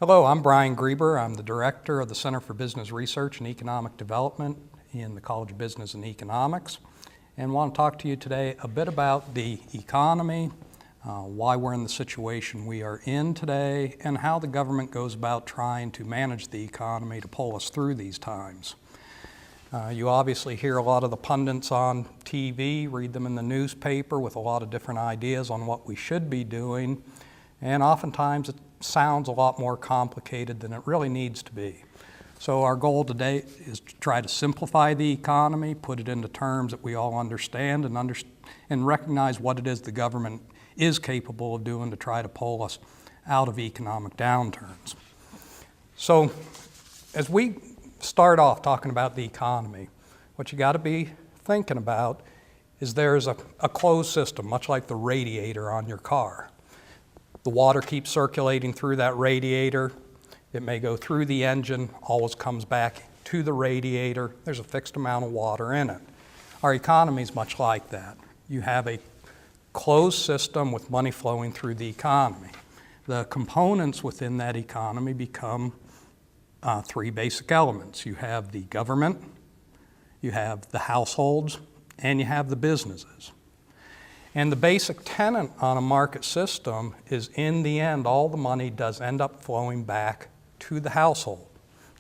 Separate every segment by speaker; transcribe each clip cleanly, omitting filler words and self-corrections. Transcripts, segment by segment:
Speaker 1: Hello, I'm Brian Greber. I'm the Director of the Center for Business Research and Economic Development in the College of Business and Economics, and want to talk to you today a bit about the economy, why we're in the situation we are in today, and how the government goes about trying to manage the economy to pull us through these times. You obviously hear a lot of the pundits on TV, read them in the newspaper with a lot of different ideas on what we should be doing, and oftentimes it sounds a lot more complicated than it really needs to be. So our goal today is to try to simplify the economy, put it into terms that we all understand, and recognize what it is the government is capable of doing to try to pull us out of economic downturns. So as we start off talking about the economy, what you got to be thinking about is there's a closed system, much like the radiator on your car. The water keeps circulating through that radiator. It may go through the engine, always comes back to the radiator. There's a fixed amount of water in it. Our economy is much like that. You have a closed system with money flowing through the economy. The components within that economy become three basic elements. You have the government, you have the households, and you have the businesses. And the basic tenet on a market system is, in the end, all the money does end up flowing back to the household.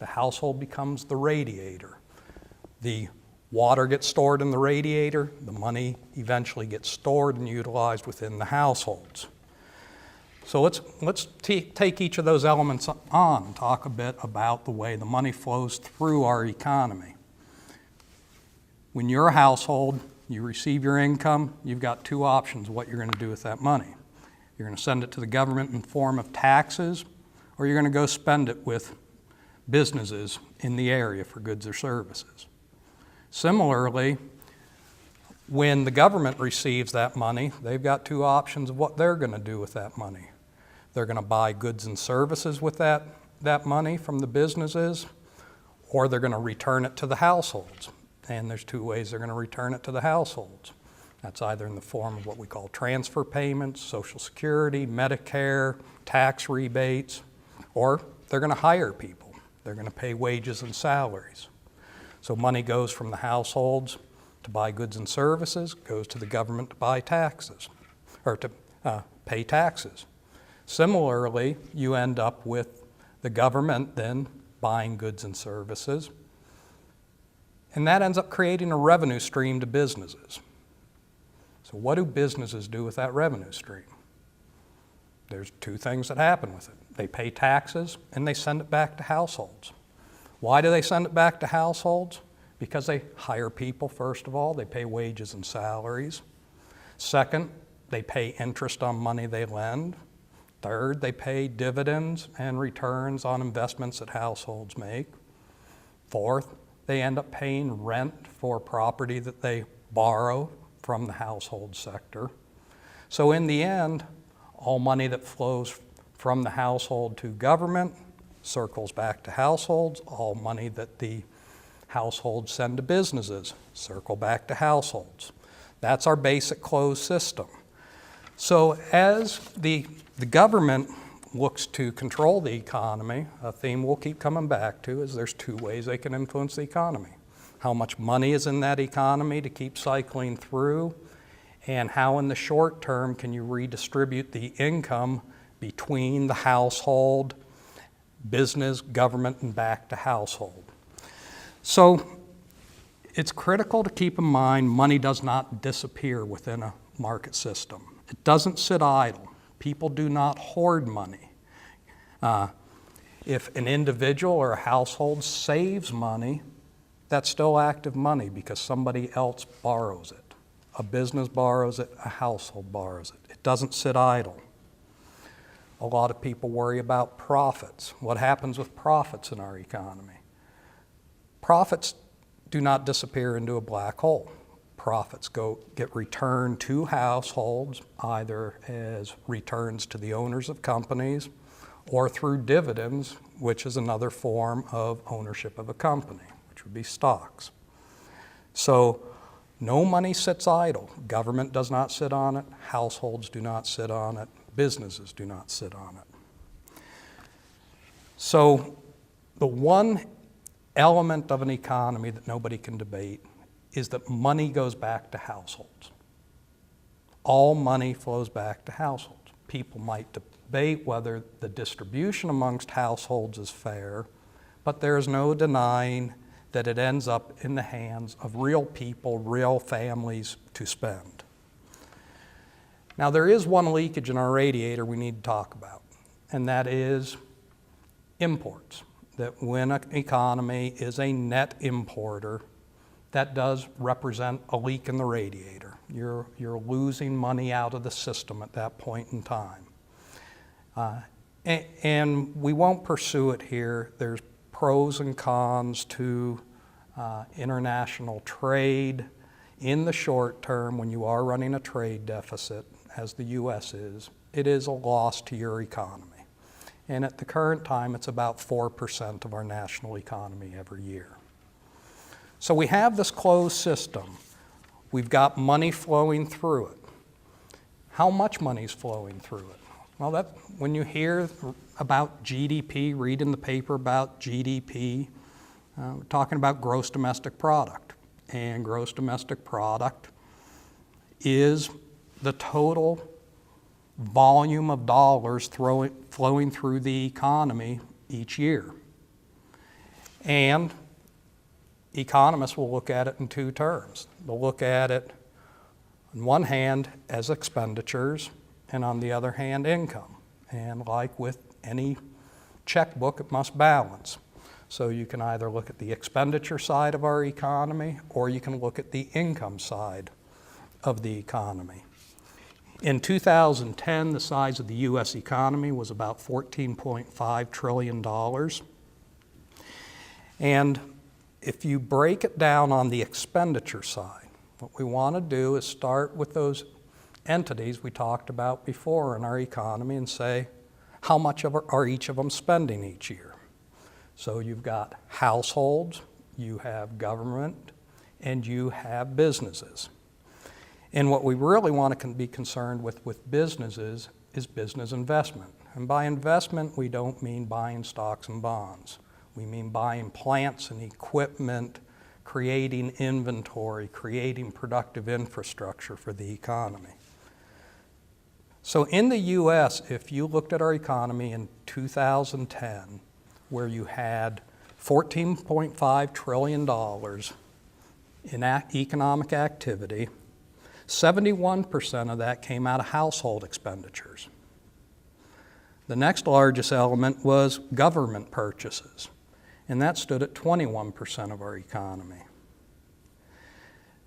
Speaker 1: The household becomes the radiator. The water gets stored in the radiator. The money eventually gets stored and utilized within the households. So let's take each of those elements on and talk a bit about the way the money flows through our economy. When you're a household, you receive your income, you've got two options of what you're going to do with that money. You're going to send it to the government in the form of taxes, or you're going to go spend it with businesses in the area for goods or services. Similarly, when the government receives that money, they've got two options of what they're going to do with that money. They're going to buy goods and services with that money from the businesses, or they're going to return it to the households. And there's two ways they're going to return it to the households. That's either in the form of what we call transfer payments, Social Security, Medicare, tax rebates, or they're going to hire people. They're going to pay wages and salaries. So money goes from the households to buy goods and services, goes to the government to buy taxes, or to pay taxes. Similarly, you end up with the government then buying goods and services, and that ends up creating a revenue stream to businesses. So what do businesses do with that revenue stream? There's two things that happen with it. They pay taxes and they send it back to households. Why do they send it back to households? Because they hire people, first of all. They pay wages and salaries. Second, they pay interest on money they lend. Third, they pay dividends and returns on investments that households make. Fourth, they end up paying rent for property that they borrow from the household sector. So in the end, all money that flows from the household to government circles back to households. All money that the households send to businesses circle back to households. That's our basic closed system. So as the government looks to control the economy, a theme we'll keep coming back to is there's two ways they can influence the economy. How much money is in that economy to keep cycling through, and how in the short term can you redistribute the income between the household, business, government, and back to household. So it's critical to keep in mind money does not disappear within a market system. It doesn't sit idle. People do not hoard money. If an individual or a household saves money, that's still active money because somebody else borrows it. A business borrows it, a household borrows it. It doesn't sit idle. A lot of people worry about profits. What happens with profits in our economy? Profits do not disappear into a black hole. Profits get returned to households either as returns to the owners of companies or through dividends, which is another form of ownership of a company, which would be stocks. So no money sits idle. Government does not sit on it. Households do not sit on it. Businesses do not sit on it. So the one element of an economy that nobody can debate is that money goes back to households. All money flows back to households. People might debate whether the distribution amongst households is fair, but there's no denying that it ends up in the hands of real people, real families to spend. Now, there is one leakage in our radiator we need to talk about, and that is imports. That when an economy is a net importer, that does represent a leak in the radiator. You're losing money out of the system at that point in time. And we won't pursue it here. There's pros and cons to international trade. In the short term, when you are running a trade deficit, as the U.S. is, it is a loss to your economy. And at the current time, it's about 4% of our national economy every year. So we have this closed system. We've got money flowing through it. How much money is flowing through it? Well, when you hear about GDP, read in the paper about GDP, we're talking about gross domestic product. And gross domestic product is the total volume of dollars flowing through the economy each year. And economists will look at it in two terms. They'll look at it on one hand as expenditures, and on the other hand, income. And like with any checkbook, it must balance. So you can either look at the expenditure side of our economy, or you can look at the income side of the economy. In 2010, the size of the U.S. economy was about $14.5 trillion. And if you break it down on the expenditure side, what we want to do is start with those entities we talked about before in our economy and say, how much are each of them spending each year? So you've got households, you have government, and you have businesses. And what we really want to be concerned with businesses is business investment. And by investment, we don't mean buying stocks and bonds. We mean buying plants and equipment, creating inventory, creating productive infrastructure for the economy. So in the U.S., if you looked at our economy in 2010, where you had $14.5 trillion in economic activity, 71% of that came out of household expenditures. The next largest element was government purchases, and that stood at 21% of our economy.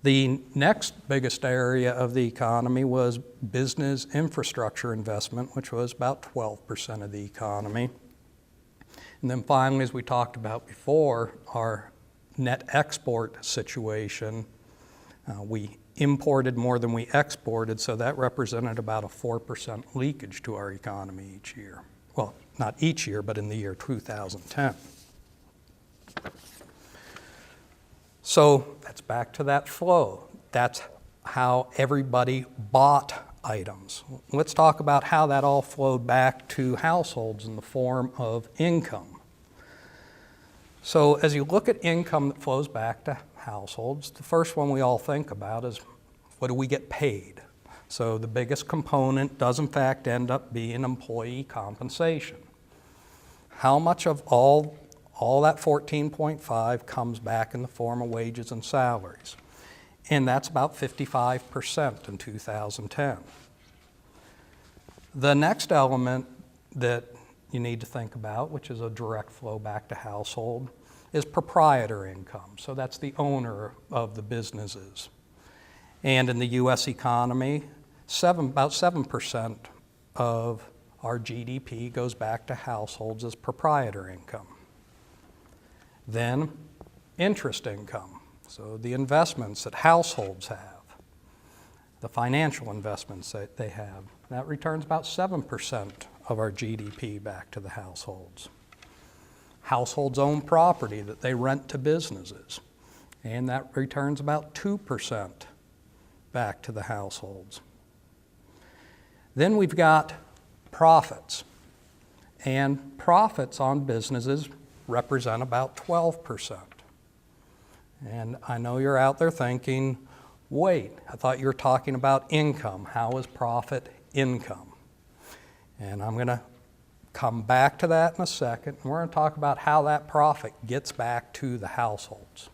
Speaker 1: The next biggest area of the economy was business infrastructure investment, which was about 12% of the economy. And then finally, as we talked about before, our net export situation, we imported more than we exported, so that represented about a 4% leakage to our economy each year. Well, not each year, but in the year 2010. So that's back to that flow. That's how everybody bought items. Let's talk about how that all flowed back to households in the form of income. So as you look at income that flows back to households, the first one we all think about is, what do we get paid? So the biggest component does in fact end up being employee compensation. How much of all that 14.5 comes back in the form of wages and salaries? And that's about 55% in 2010. The next element that you need to think about, which is a direct flow back to household, is proprietor income. So that's the owner of the businesses. And in the U.S. economy, about 7% of our GDP goes back to households as proprietor income. Then interest income, so the investments that households have, the financial investments that they have, that returns about 7% of our GDP back to the households. Households own property that they rent to businesses. and that returns about 2% back to the households. Then we've got profits, and profits on businesses represent about 12%. And I know you're out there thinking, wait, I thought you were talking about income. How is profit income? And I'm going to come back to that in a second, and we're going to talk about how that profit gets back to the households.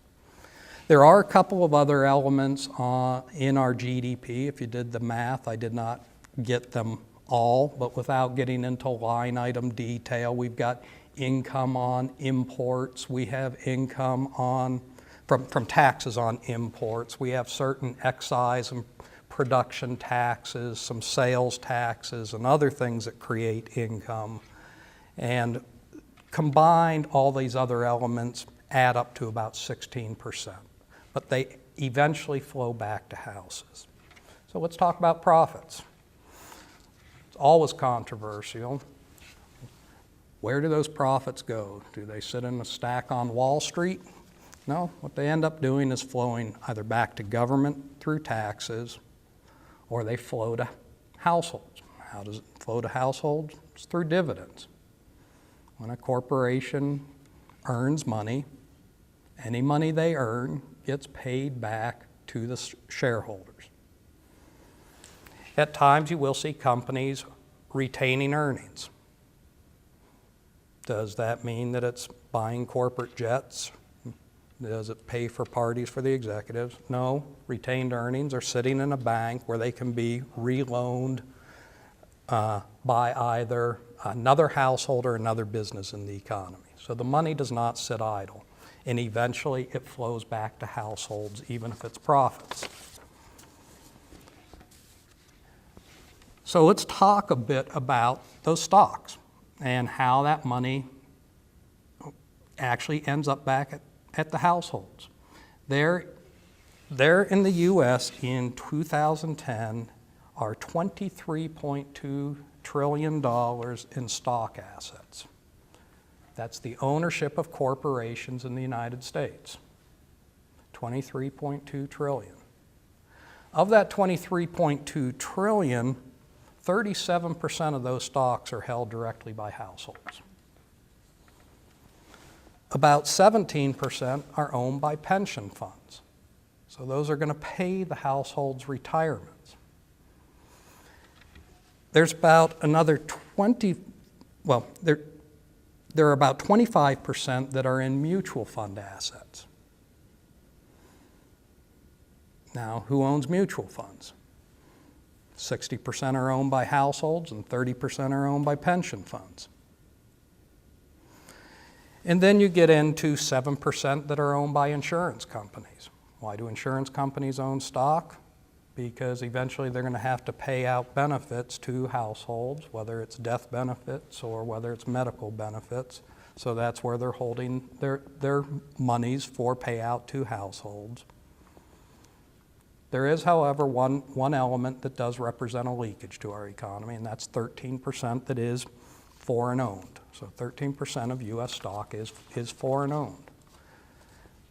Speaker 1: There are a couple of other elements in our GDP. If you did the math, I did not get them all, but without getting into line item detail, we've got income on imports, we have income on from taxes on imports, we have certain excise and production taxes, some sales taxes, and other things that create income. And combined, all these other elements add up to about 16%. But they eventually flow back to houses. So let's talk about profits. It's always controversial. Where do those profits go? Do they sit in a stack on Wall Street? No, what they end up doing is flowing either back to government through taxes, or they flow to households. How does it flow to households? It's through dividends. When a corporation earns money, any money they earn gets paid back to the shareholders. At times you will see companies retaining earnings. Does that mean that it's buying corporate jets? Does it pay for parties for the executives? No. Retained earnings are sitting in a bank where they can be reloaned by either another household or another business in the economy. So the money does not sit idle, and eventually it flows back to households, even if it's profits. So let's talk a bit about those stocks and how that money actually ends up back at the households. There in the U.S. in 2010 are $23.2 trillion in stock assets. That's the ownership of corporations in the United States. 23.2 trillion. Of that 23.2 trillion, 37% of those stocks are held directly by households. About 17% are owned by pension funds. So those are going to pay the household's retirements. There's about another there are about 25% that are in mutual fund assets. Now, who owns mutual funds? 60% are owned by households and 30% are owned by pension funds. And then you get into 7% that are owned by insurance companies. Why do insurance companies own stock? Because eventually they're going to have to pay out benefits to households, whether it's death benefits or whether it's medical benefits. So that's where they're holding their monies for payout to households. There is, however, one element that does represent a leakage to our economy, and that's 13% that is foreign owned. So 13% of U.S. stock is foreign owned.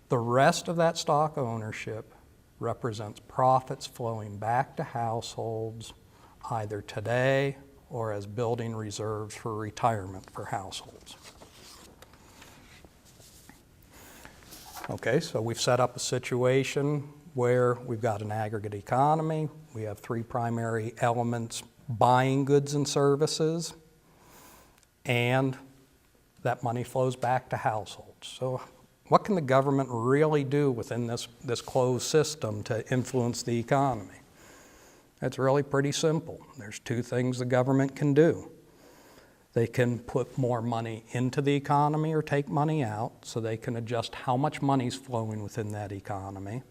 Speaker 1: The rest of that stock ownership represents profits flowing back to households either today or as building reserves for retirement for households. Okay, so we've set up a situation where we've got an aggregate economy. We have three primary elements: buying goods and services, and that money flows back to households. So what can the government really do within this closed system to influence the economy? It's really pretty simple. There's two things the government can do. They can put more money into the economy or take money out, so they can adjust how much money is flowing within that economy.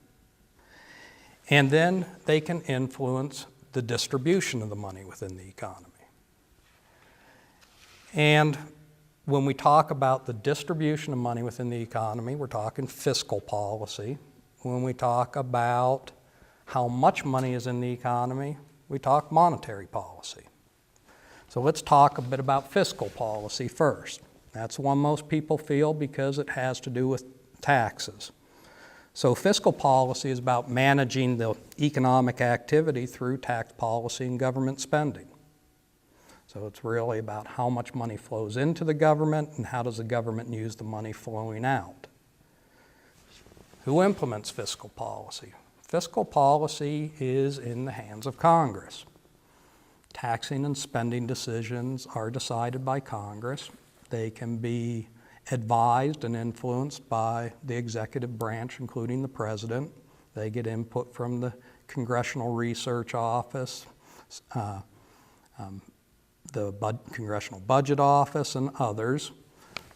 Speaker 1: And then they can influence the distribution of the money within the economy. And when we talk about the distribution of money within the economy, we're talking fiscal policy. When we talk about how much money is in the economy, we talk monetary policy. So let's talk a bit about fiscal policy first. That's the one most people feel because it has to do with taxes. So fiscal policy is about managing the economic activity through tax policy and government spending. So it's really about how much money flows into the government and how does the government use the money flowing out. Who implements fiscal policy? Fiscal policy is in the hands of Congress. Taxing and spending decisions are decided by Congress. They can be advised and influenced by the executive branch, including the president. They get input from the Congressional Research Office, the Congressional Budget Office, and others.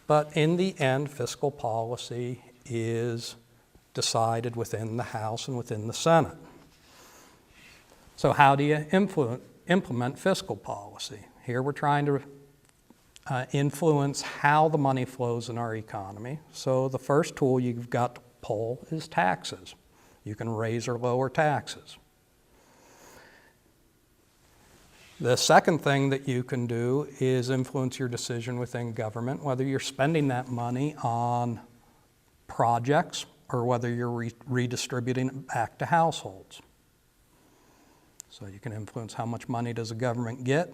Speaker 1: But in the end, fiscal policy is decided within the House and within the Senate. So how do you implement fiscal policy? Here we're trying to influence how the money flows in our economy. So the first tool you've got to pull is taxes. You can raise or lower taxes. The second thing that you can do is influence your decision within government, whether you're spending that money on projects or whether you're redistributing it back to households. So you can influence how much money does the government get,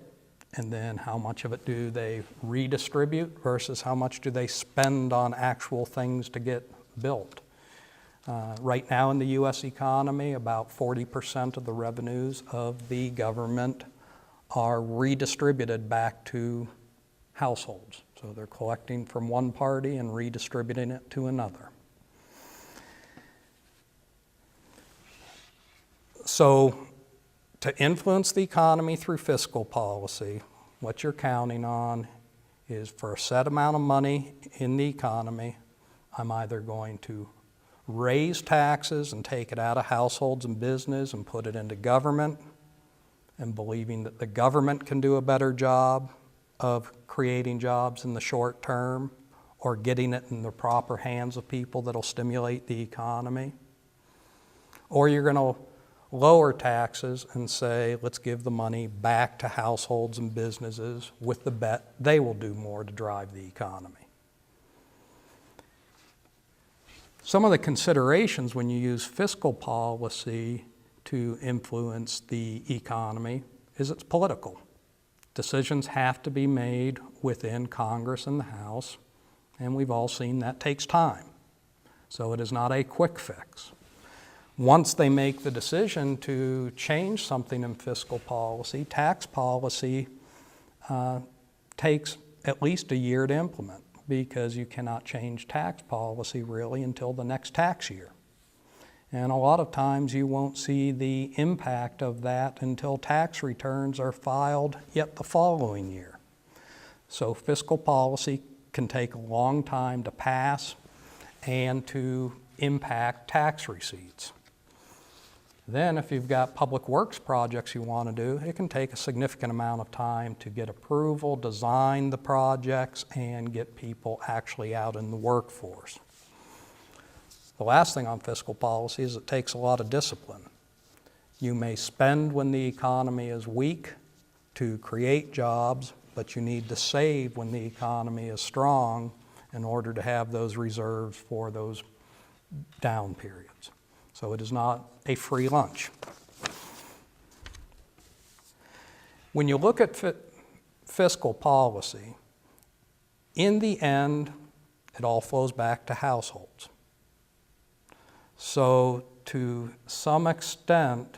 Speaker 1: and then how much of it do they redistribute versus how much do they spend on actual things to get built. Right now in the U.S. economy, about 40% of the revenues of the government are redistributed back to households. So they're collecting from one party and redistributing it to another. So to influence the economy through fiscal policy, what you're counting on is for a set amount of money in the economy, I'm either going to raise taxes and take it out of households and business and put it into government, and believing that the government can do a better job of creating jobs in the short term or getting it in the proper hands of people that'll stimulate the economy. Or you're going to lower taxes and say, let's give the money back to households and businesses with the bet they will do more to drive the economy. Some of the considerations when you use fiscal policy to influence the economy is it's political. Decisions have to be made within Congress and the House, and we've all seen that takes time. So it is not a quick fix. Once they make the decision to change something in fiscal policy, tax policy takes at least a year to implement, because you cannot change tax policy really until the next tax year. And a lot of times you won't see the impact of that until tax returns are filed yet the following year. So fiscal policy can take a long time to pass and to impact tax receipts. Then if you've got public works projects you want to do, it can take a significant amount of time to get approval, design the projects, and get people actually out in the workforce. The last thing on fiscal policy is it takes a lot of discipline. You may spend when the economy is weak to create jobs, but you need to save when the economy is strong in order to have those reserves for those down periods. So it is not a free lunch. When you look at fiscal policy, in the end, it all flows back to households. So to some extent,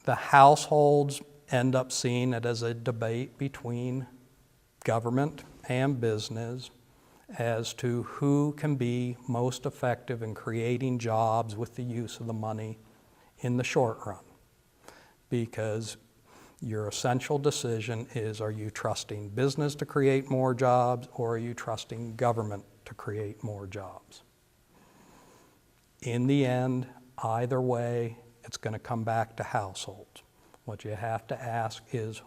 Speaker 1: the households end up seeing it as a debate between government and business as to who can be most effective in creating jobs with the use of the money in the short run. Because your essential decision is, are you trusting business to create more jobs, or are you trusting government to create more jobs? In the end, either way, it's going to come back to households. What you have to ask is,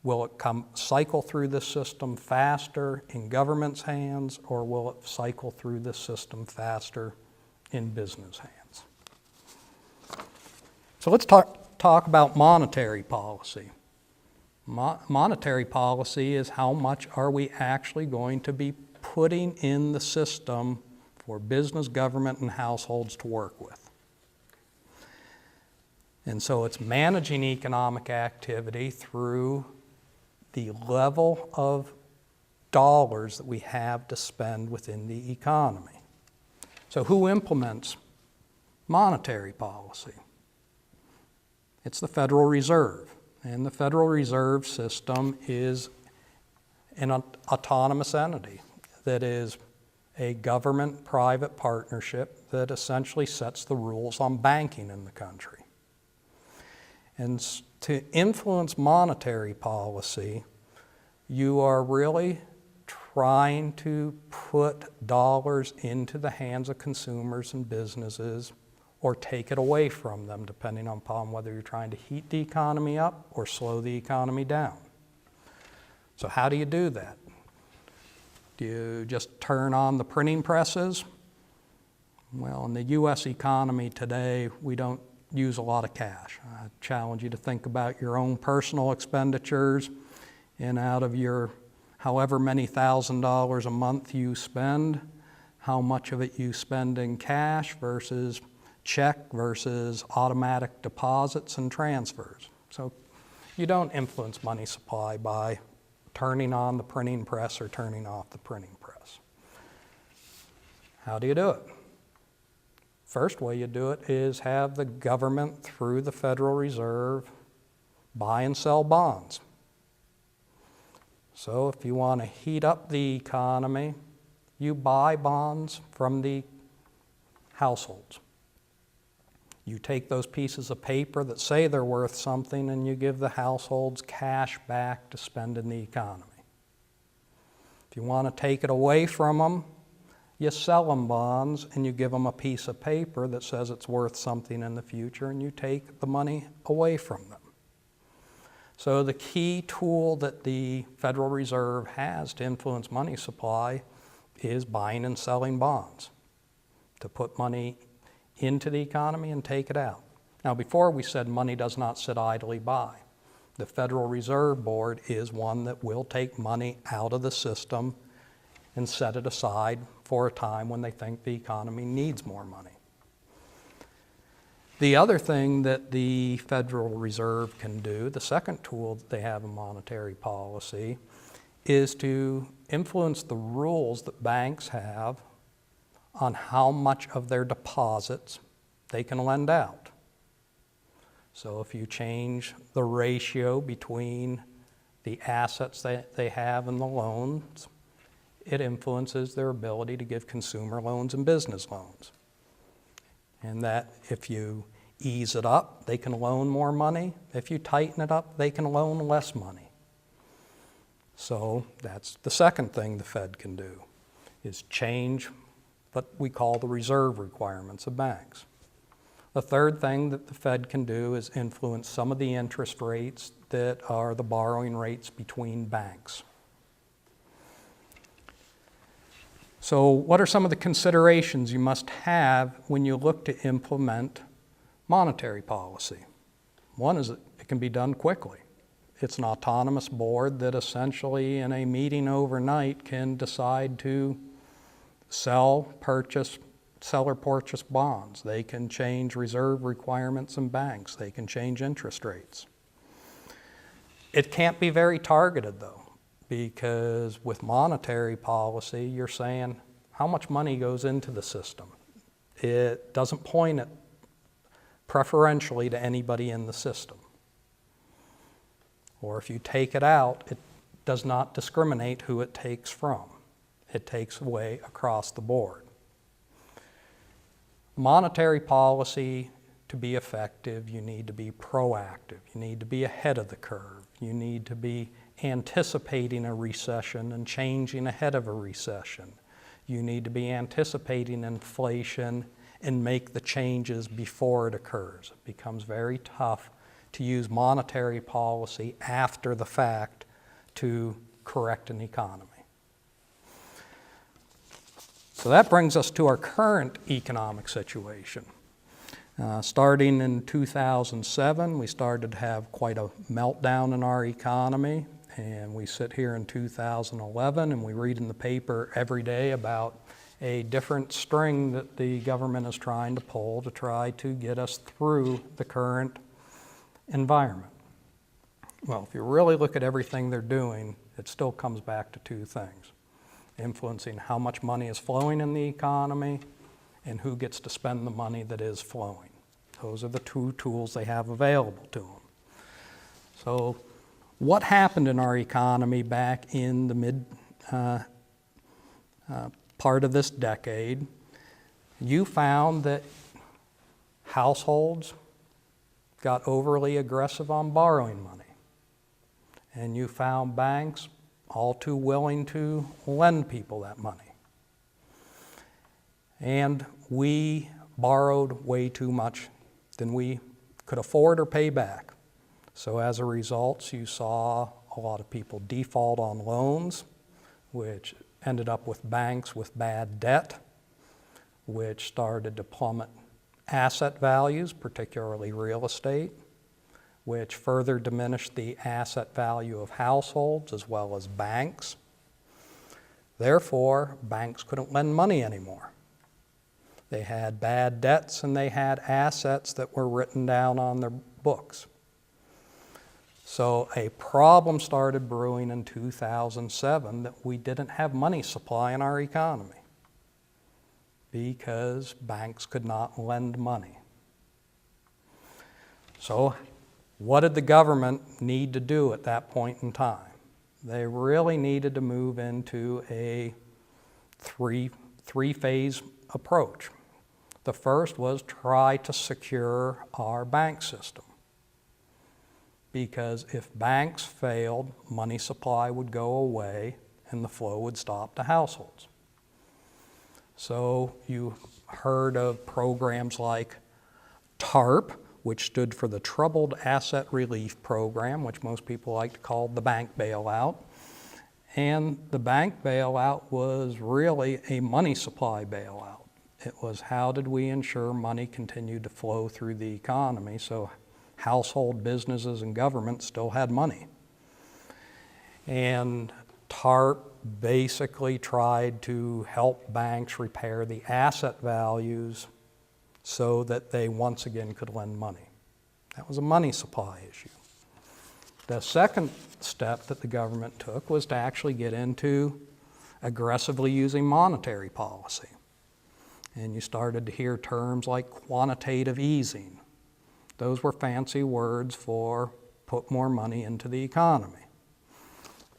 Speaker 1: will it cycle through this system faster in government's hands, or will it cycle through this system faster in business hands? So let's talk about monetary policy. Monetary policy is how much are we actually going to be putting in the system for business, government, and households to work with. And so it's managing economic activity through the level of dollars that we have to spend within the economy. So who implements monetary policy? It's the Federal Reserve. And the Federal Reserve System is an autonomous entity that is a government-private partnership that essentially sets the rules on banking in the country. And to influence monetary policy, you are really trying to put dollars into the hands of consumers and businesses or take it away from them, depending upon whether you're trying to heat the economy up or slow the economy down. So how do you do that? Do you just turn on the printing presses? Well, in the U.S. economy today, we don't use a lot of cash. I challenge you to think about your own personal expenditures, and out of your however many $1,000s a month you spend, how much of it you spend in cash versus check versus automatic deposits and transfers. So you don't influence money supply by turning on the printing press or turning off the printing press. How do you do it? First way you do it is have the government, through the Federal Reserve, buy and sell bonds. So if you want to heat up the economy, you buy bonds from the households. You take those pieces of paper that say they're worth something and you give the households cash back to spend in the economy. If you want to take it away from them, you sell them bonds and you give them a piece of paper that says it's worth something in the future, and you take the money away from them. So the key tool that the Federal Reserve has to influence money supply is buying and selling bonds to put money into the economy and take it out. Now, before we said money does not sit idly by. The Federal Reserve Board is one that will take money out of the system and set it aside for a time when they think the economy needs more money. The other thing that the Federal Reserve can do, the second tool that they have in monetary policy, is to influence the rules that banks have on how much of their deposits they can lend out. So if you change the ratio between the assets that they have and the loans, it influences their ability to give consumer loans and business loans. And that if you ease it up, they can loan more money. If you tighten it up, they can loan less money. So that's the second thing the Fed can do, is change what we call the reserve requirements of banks. The third thing that the Fed can do is influence some of the interest rates that are the borrowing rates between banks. So what are some of the considerations you must have when you look to implement monetary policy? One is that it can be done quickly. It's an autonomous board that essentially in a meeting overnight can decide to sell or purchase bonds. They can change reserve requirements in banks. They can change interest rates. It can't be very targeted though, because with monetary policy, you're saying how much money goes into the system. It doesn't point it preferentially to anybody in the system. Or if you take it out, it does not discriminate who it takes from. It takes away across the board. Monetary policy, to be effective, you need to be proactive. You need to be ahead of the curve. You need to be anticipating a recession and changing ahead of a recession. You need to be anticipating inflation and make the changes before it occurs. It becomes very tough to use monetary policy after the fact to correct an economy. So that brings us to our current economic situation. Starting in 2007, we started to have quite a meltdown in our economy, and we sit here in 2011 and we read in the paper every day about a different string that the government is trying to pull to try to get us through the current environment. Well, if you really look at everything they're doing, it still comes back to two things: influencing how much money is flowing in the economy and who gets to spend the money that is flowing. Those are the two tools they have available to them. So what happened in our economy back in the mid part of this decade? You found that households got overly aggressive on borrowing money. And you found banks all too willing to lend people that money. And we borrowed way too much than we could afford or pay back. So as a result, you saw a lot of people default on loans, which ended up with banks with bad debt, which started to plummet asset values, particularly real estate, which further diminished the asset value of households as well as banks. Therefore, banks couldn't lend money anymore. They had bad debts and they had assets that were written down on their books. So a problem started brewing in 2007 that we didn't have money supply in our economy because banks could not lend money. So what did the government need to do at that point in time? They really needed to move into a three-phase approach. The first was try to secure our bank system, because if banks failed, money supply would go away and the flow would stop to households. So you heard of programs like TARP, which stood for the Troubled Asset Relief Program, which most people like to call the bank bailout. And the bank bailout was really a money supply bailout. It was how did we ensure money continued to flow through the economy so household, businesses, and government still had money. And TARP basically tried to help banks repair the asset values so that they once again could lend money. That was a money supply issue. The second step that the government took was to actually get into aggressively using monetary policy. And you started to hear terms like quantitative easing. Those were fancy words for put more money into the economy.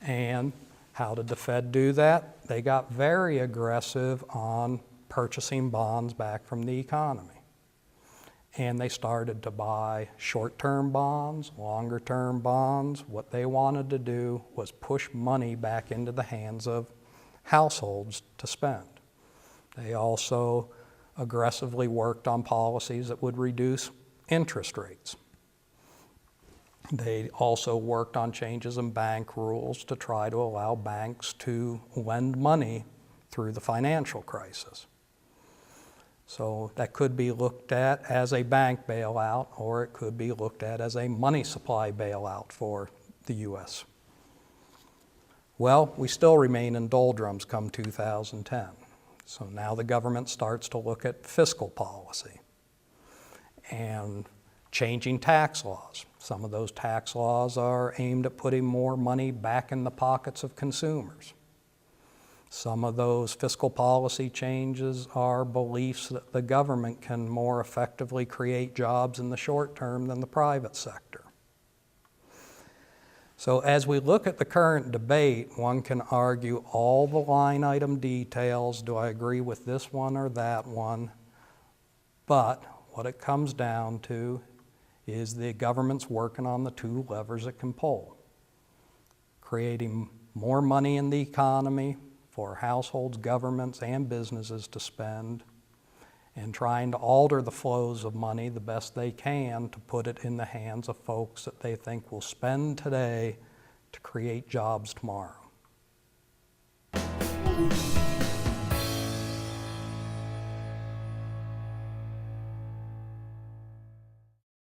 Speaker 1: And how did the Fed do that? They got very aggressive on purchasing bonds back from the economy. And they started to buy short-term bonds, longer-term bonds. What they wanted to do was push money back into the hands of households to spend. They also aggressively worked on policies that would reduce interest rates. They also worked on changes in bank rules to try to allow banks to lend money through the financial crisis. So that could be looked at as a bank bailout, or it could be looked at as a money supply bailout for the U.S. Well, we still remain in doldrums come 2010. So now the government starts to look at fiscal policy and changing tax laws. Some of those tax laws are aimed at putting more money back in the pockets of consumers. Some of those fiscal policy changes are beliefs that the government can more effectively create jobs in the short term than the private sector. So as we look at the current debate, one can argue all the line item details. Do I agree with this one or that one? But what it comes down to is the government's working on the two levers it can pull. Creating more money in the economy for households, governments, and businesses to spend, and trying to alter the flows of money the best they can to put it in the hands of folks that they think will spend today to create jobs tomorrow.